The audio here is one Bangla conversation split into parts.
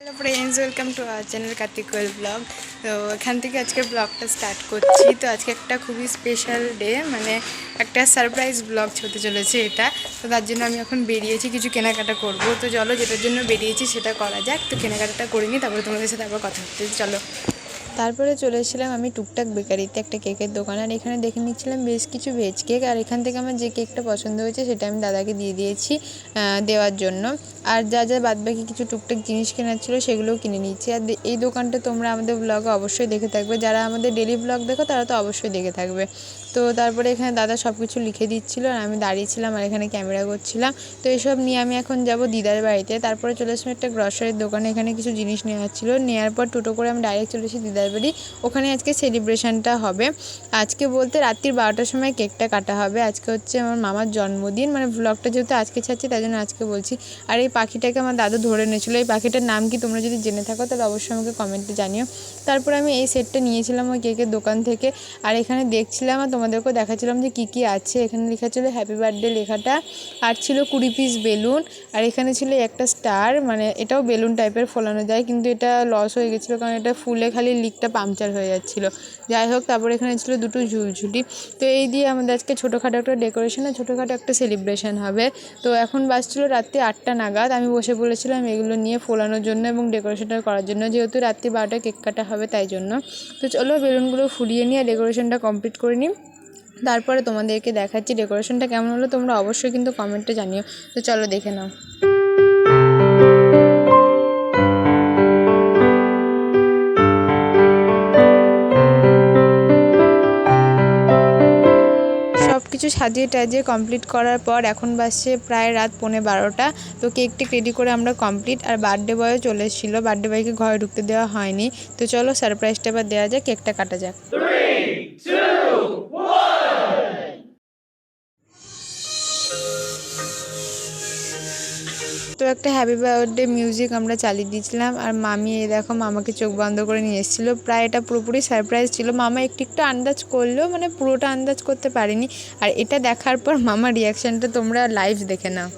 Hello friends, welcome to our channel Kartik Koyel blog. তো এখান থেকে আজকে ব্লগটা স্টার্ট করছি। তো আজকে একটা খুবই স্পেশাল ডে, মানে একটা সারপ্রাইজ ব্লগ হতে চলেছে এটা। তো তার জন্য আমি এখন বেরিয়েছি, কিছু কেনাকাটা করব। তো চলো, যেটার জন্য বেরিয়েছি সেটা করা যাক। তো কেনাকাটাটা করে নিই, তারপরে তোমাদের সাথে আবার কথা হচ্ছে। চলো। তারপরে চলে এসেছিলাম আমি টুকটাক বেকারিতে, একটা কেকের দোকান। আর এখানে দেখে নিচ্ছিলাম বেশ কিছু ভেজ কেক। আর এখান থেকে আমার যে কেকটা পছন্দ হয়েছে সেটা আমি দাদাকে দিয়ে দিয়েছি দেওয়ার জন্য। আর যা যা বাদবাকি কিছু টুকটাক জিনিস কেনার ছিল সেগুলোও কিনে নিচ্ছি। আর এই দোকানটা তোমরা আমাদের ব্লগে অবশ্যই দেখে থাকবে, যারা আমাদের ডেলি ব্লগ দেখো তারা তো অবশ্যই দেখে থাকবে। তো তারপরে এখানে দাদা সব কিছু লিখে দিচ্ছিলো আর আমি দাঁড়িয়েছিলাম আর এখানে ক্যামেরা করছিলাম। তো এসব নিয়ে আমি এখন যাব দিদার বাড়িতে। তারপরে চলে আসলাম একটা গ্রসারির দোকানে, এখানে কিছু জিনিস নেওয়ার ছিল। নেওয়ার পর টোটো করে আমি ডাইরেক্ট চলে এসেছি দিদার বাড়ি। ওখানে আজকে সেলিব্রেশনটা হবে। আজকে বলতে রাত্রির 12টার সময় কেকটা কাটা হবে। আজকে হচ্ছে আমার মামার জন্মদিন, মানে ব্লগটা যেহেতু আজকে ছাড়ছি তাই জন্য আজকে বলছি। আর এই পাখিটাকে আমার দাদু ধরে নিয়েছিলো। এই পাখিটার নাম কি তোমরা যদি জেনে থাকো তাহলে অবশ্যই আমাকে কমেন্টে জানিও। তারপরে আমি এই সেটটা নিয়েছিলাম ওই কেকের দোকান থেকে। আর এখানে দেখছিলাম আর তোমাদেরকেও দেখাচ্ছিলাম যে কী আছে। এখানে লেখা ছিল হ্যাপি বার্থডে লেখাটা, আর ছিল 20 পিস বেলুন। আর এখানে ছিল একটা স্টার, মানে এটাও বেলুন টাইপের ফোলানো যায়, কিন্তু এটা লস হয়ে গেছিলো কারণ এটা ফুলে খালি লিকটা পাংচার হয়ে যাচ্ছিলো। যাই হোক, তারপরে এখানে ছিল দুটো ঝুলঝুলি। তো এই দিয়ে আমাদের আজকে ছোটোখাটো একটা ডেকোরেশন আর ছোটোখাটো একটা সেলিব্রেশন হবে। তো এখন বাজছিলো রাত্রি 8টা নাগাদ। আমি বসে পড়েছিলাম এগুলো নিয়ে ফোলানোর জন্য এবং ডেকোরেশনটা করার জন্য, যেহেতু রাত্রি 12টায় কেক কাটা হবে তাই জন্য। তো চলো বেলুনগুলো ফুলিয়ে নিয়ে ডেকোরেশনটা কমপ্লিট করে নিই। তারপরে তোমাদেরকে দেখাচ্ছি ডেকোরেশনটা কেমন হলো, তোমরা অবশ্যই কিন্তু কমেন্টে জানিও। তো চলো দেখে নাও। সব কিছু সাজিয়ে টাজিয়ে কমপ্লিট করার পর এখন বাজছে প্রায় রাত 11:15। তো কেকটি রেডি করে আমরা কমপ্লিট। আর বার্থডে বয়ও চলে এসেছিলো, বার্থডে বয়কে ঘরে ঢুকতে দেওয়া হয়নি। তো চলো সারপ্রাইজটা এবার দেওয়া যাক, কেকটা কাটা যাক। 3, 2, 1. তো একটা হ্যাপি বার্থডে মিউজিক আমরা চালিয়ে দিয়েছিলাম। আর মামি এই দেখো মামাকে চোখ বন্ধ করে নিয়ে এসেছিলো। প্রায় এটা পুরোপুরি সারপ্রাইজ ছিল, মামা একটু একটু আন্দাজ করলেও মানে পুরোটা আন্দাজ করতে পারেনি। আর এটা দেখার পর মামার রিয়াকশানটা তোমরা লাইভ দেখে নাও।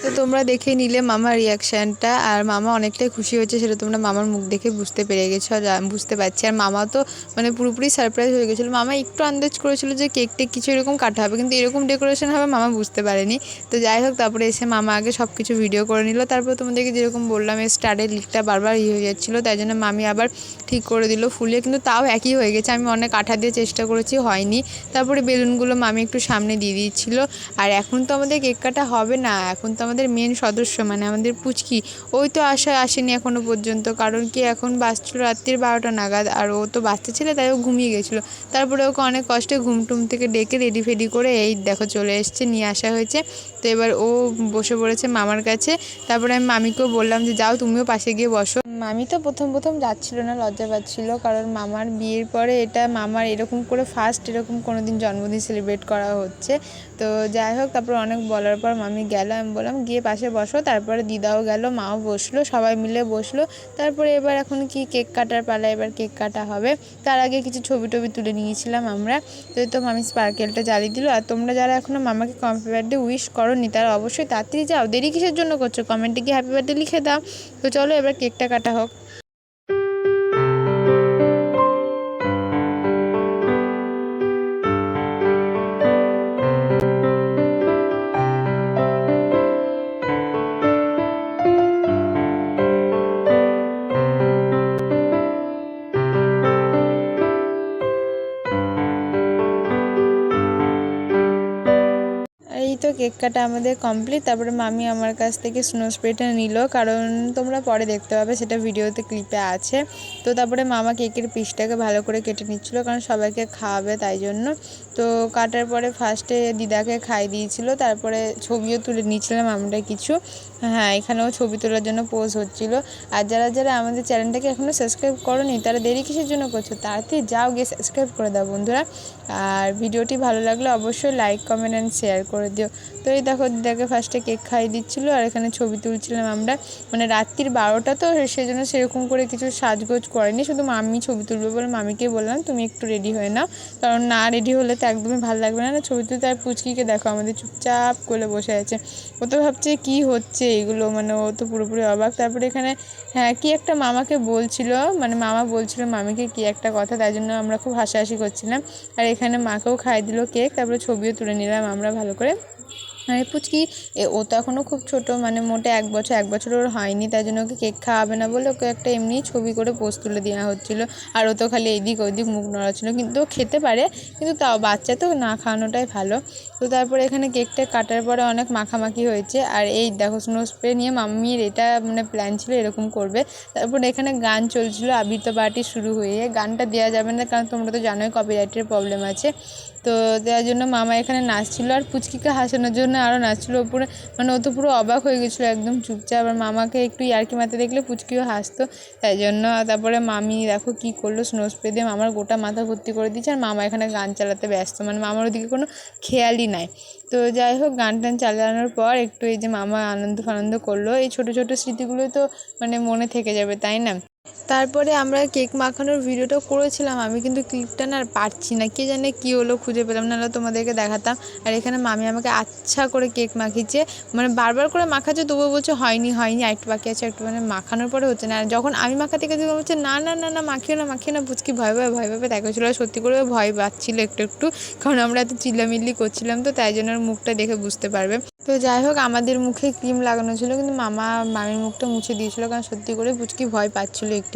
তো তোমরা দেখে নিলে মামার রিয়াকশানটা। আর মামা অনেকটাই খুশি হয়েছে, সেটা তোমরা মামার মুখ দেখে বুঝতে পেরে গেছো। আর বুঝতে পারছি। আর মামা তো মানে পুরোপুরি সারপ্রাইজ হয়ে গেছিলো। মামা একটু আন্দাজ করেছিল যে কেকটা কিছু এরকম কাটা হবে, কিন্তু এরকম ডেকোরেশন হবে মামা বুঝতে পারেনি। তো যাই হোক, তারপরে এসে মামা আগে সব কিছু ভিডিও করে নিল। তারপর তোমাদেরকে যেরকম বললাম এই স্টারের লিকটা বারবার হয়ে যাচ্ছিলো, তাই জন্য মামি আবার ঠিক করে দিল ফুলিয়ে, কিন্তু তাও একই হয়ে গেছে। আমি অনেক আঠা দিয়ে চেষ্টা করেছি, হয়নি। তারপরে বেলুনগুলো মামি একটু সামনে দিয়ে দিচ্ছিলো। আর এখন তো আমাদের কেক কাটা হবে না, এখন তো আমাদের মেন সদস্য মানে আমাদের পুচকি, ওই তো আসেনি এখনও পর্যন্ত। কারণ কি এখন বাজছিল রাত্রির 12টা নাগাদ, আর ও তো বাচ্চা ছিল তাই ও ঘুমিয়ে গেছিলো। তারপরে ওকে অনেক কষ্টে ঘুমটুম থেকে ডেকে রেডি ফেডি করে এই দেখো চলে এসছে, নিয়ে আসা হয়েছে। তো এবার ও বসে পড়েছে মামার কাছে। তারপরে আমি মামিকেও বললাম যে যাও তুমিও পাশে গিয়ে বসো। মামি তো প্রথম যাচ্ছিল না, লজ্জা পাচ্ছিল, কারণ মামার বিয়ের পরে এটা মামার এরকম করে ফার্স্ট এরকম কোনো দিন জন্মদিন সেলিব্রেট করা হচ্ছে। তো যাই হোক, তারপর অনেক বলার পর মামি গেল। আমি বললাম গিয়ে পাশে বসো। তারপরে দিদাও গেল, মাও বসলো, সবাই মিলে বসলো। তারপরে এবার এখন কি কেক কাটার পালা, এবার কেক কাটা হবে। তার আগে কিছু ছবি টবি তুলে নিয়েছিলাম আমরা। তো মামি স্পার্কেলটা জ্বালিয়ে দিল। আর তোমরা যারা এখনও মামাকে হ্যাপি বার্থডে উইশ করোনি তারা অবশ্যই তাড়াতাড়ি যাও, দেরি কিসের জন্য করছো, কমেন্টে গিয়ে হ্যাপি বার্থডে লিখে দাও। তো চলো এবার কেকটা কাটা হোক। এই তো কেক কাটা আমাদের কমপ্লিট। তারপরে মামি আমার কাছ থেকে স্নো স্প্রেটা নিল, কারণ তোমরা পরে দেখতে পাবে, সেটা ভিডিওতে ক্লিপে আছে। তো তারপরে মামা কেকের পিসটাকে ভালো করে কেটে নিচ্ছিলো, কারণ সবাইকে খাওয়াবে তাই জন্য। তো কাটার পরে ফার্স্টে দিদাকে খাইয়ে দিয়েছিলো, তারপরে ছবিও তুলে নিয়েছিলাম আমরা কিছু। হ্যাঁ, এখানেও ছবি তোলার জন্য পোজ হচ্ছিলো। আর যারা যারা আমাদের চ্যানেলটাকে এখনও সাবস্ক্রাইব করোনি তারা দেরি কিসের জন্য করছো, তাড়াতাড়ি যাও গিয়ে সাবস্ক্রাইব করে দাও বন্ধুরা। আর ভিডিওটি ভালো লাগলে অবশ্যই লাইক কমেন্ট অ্যান্ড শেয়ার করে দিও। ভিডিও। তো এই দেখো দিদাকে ফার্স্টে কেক খাইয়ে দিচ্ছিলো আর এখানে ছবি তুলছিলাম আমরা। মানে রাত্রির 12টা তো সেজন্য সেরকম করে কিছু সাজগোজ করেনি, শুধু মাম্মি ছবি তুলবে বলে মামিকে বললাম তুমি একটু রেডি হয়ে নাও, কারণ না রেডি হলে তো একদমই ভালো লাগবে না ছবি তুলতে। আর পুচকিকে দেখো আমাদের চুপচাপ করে বসে আছে, ও তো ভাবছে কী হচ্ছে এগুলো, মানে ও তো পুরোপুরি অবাক। তারপরে এখানে হ্যাঁ কী একটা মামাকে বলছিল, মানে মামা বলছিল মামিকে কী একটা কথা, তাই জন্য আমরা খুব হাসাহাসি করছিলাম। আর এখানে মাকেও খাইয়ে দিল কেক, তারপরে ছবিও তুলে নিলাম আমরা ভালো করে। আর পুচকি ও তো এখনও খুব ছোটো, মানে মোটে 1 বছর ওর হয়নি, তাই জন্য ওকে কেক খাওয়াবে না বলে ওকে একটা এমনি ছবি করে পোজ তুলে দেওয়া হচ্ছিলো। আর ও তো খালি এদিক ওদিক মুখ নড়াচ্ছিলো, কিন্তু ও খেতে পারে, কিন্তু তাও বাচ্চা তো না খাওয়ানোটাই ভালো। তো তারপরে এখানে কেকটা কাটার পরে অনেক মাখামাখি হয়েছে। আর এই দেখো স্নো স্প্রে নিয়ে মাম্মির এটা মানে প্ল্যান ছিল এরকম করবে। তারপরে এখানে গান চলছিল, আবৃত্তি পার্টি শুরু হয়ে, গানটা দেওয়া যাবে না কারণ তোমরা তো জানোই কপিরাইটের প্রবলেম আছে। তো দেওয়ার জন্য মামা এখানে নাচছিলো আর পুচকিকে হাসানোর জন্য আরও নাচছিলো ওপরে, মানে ও তো পুরো অবাক হয়ে গেছিলো একদম চুপচাপ। আর মামাকে একটু ইয়ার্কি মারতে দেখলে পুচকিও হাসতো, তাই জন্য। তারপরে মামি দেখো কী করলো, স্নো স্প্রে দিয়ে মামার গোটা মাথা ভর্তি করে দিচ্ছে আর মামা এখানে গান চালাতে ব্যস্ত, মানে মামার ওদিকে কোনো খেয়ালই নাই। তো যাই হোক গান টান চালানোর পর একটু এই যে মামা আনন্দ ফানন্দ করলো, এই ছোটো ছোটো স্মৃতিগুলোই তো মানে মনে থেকে যাবে তাই না। তারপরে আমরা কেক মাখানোর ভিডিওটা করেছিলাম আমি, কিন্তু ক্লিপটা না আর পারছি না, কে জানে কী হলো খুঁজে পেলাম না, তোমাদেরকে দেখাতাম। আর এখানে মামি আমাকে আচ্ছা করে কেক মাখিয়েছে, মানে বারবার করে মাখাচ্ছে তবুও বলছে হয়নি হয়নি একটু বাকি আছে একটু, মানে মাখানোর পরে হচ্ছে না। আর যখন আমি মাখাতে গেছি বলছে না না না না মাখিও না পুচকি ভয় পাবে দেখাচ্ছিল। আর সত্যি করে ভয় পাচ্ছিলো একটু, কারণ আমরা এত চিল্লামিল্লি করছিলাম তো, তাই জন্য ওর মুখটা দেখে বুঝতে পারবে। তো যাই হোক আমাদের মুখে ক্রিম লাগানো ছিল, কিন্তু মামির মুখটা মুছে দিয়েছিলো, কারণ সত্যি করে পুচকি ভয় পাচ্ছিলো একটু।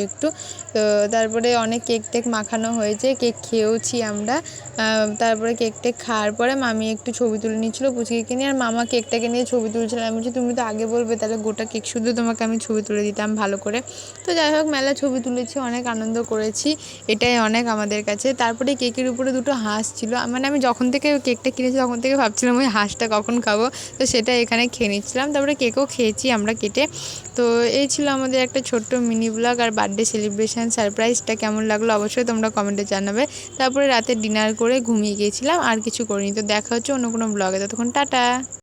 তো তারপরে অনেক কেক টেক মাখানো হয়েছে, কেক খেয়েওছি আমরা। তারপরে কেক টেক খাওয়ার পরে মামি একটু ছবি তুলে নিচ্ছিলো পুচকিকে নিয়ে, আর মামা কেকটাকে নিয়ে ছবি তুলছিলাম। আমি বলছি তুমি তো আগে বলবে, তাহলে গোটা কেক শুধু তোমাকে আমি ছবি তুলে দিতাম ভালো করে। তো যাই হোক মেলা ছবি তুলেছি, অনেক আনন্দ করেছি, এটাই অনেক আমাদের কাছে। তারপরে কেকের উপরে দুটো হাঁস ছিল, মানে আমি যখন থেকে কেকটা কিনেছি তখন থেকে ভাবছিলাম ওই হাঁসটা কখন খাবো, তো সেটা এখানে খেয়ে নিচ্ছিলাম। তারপরে কেকও খেয়েছি আমরা কেটে। তো এই ছিল আমাদের একটা ছোট্ট মিনি ব্লগ আর বার্থডে সেলিব্রেশন সারপ্রাইজটা কেমন লাগলো অবশ্যই তোমরা কমেন্টে জানাবে। তারপরে রাতে ডিনার করে ঘুমিয়ে গিয়েছিলাম, আর কিছু করিনি। তো দেখা হচ্ছে অন্য কোনো ব্লগে, ততক্ষণ টাটা।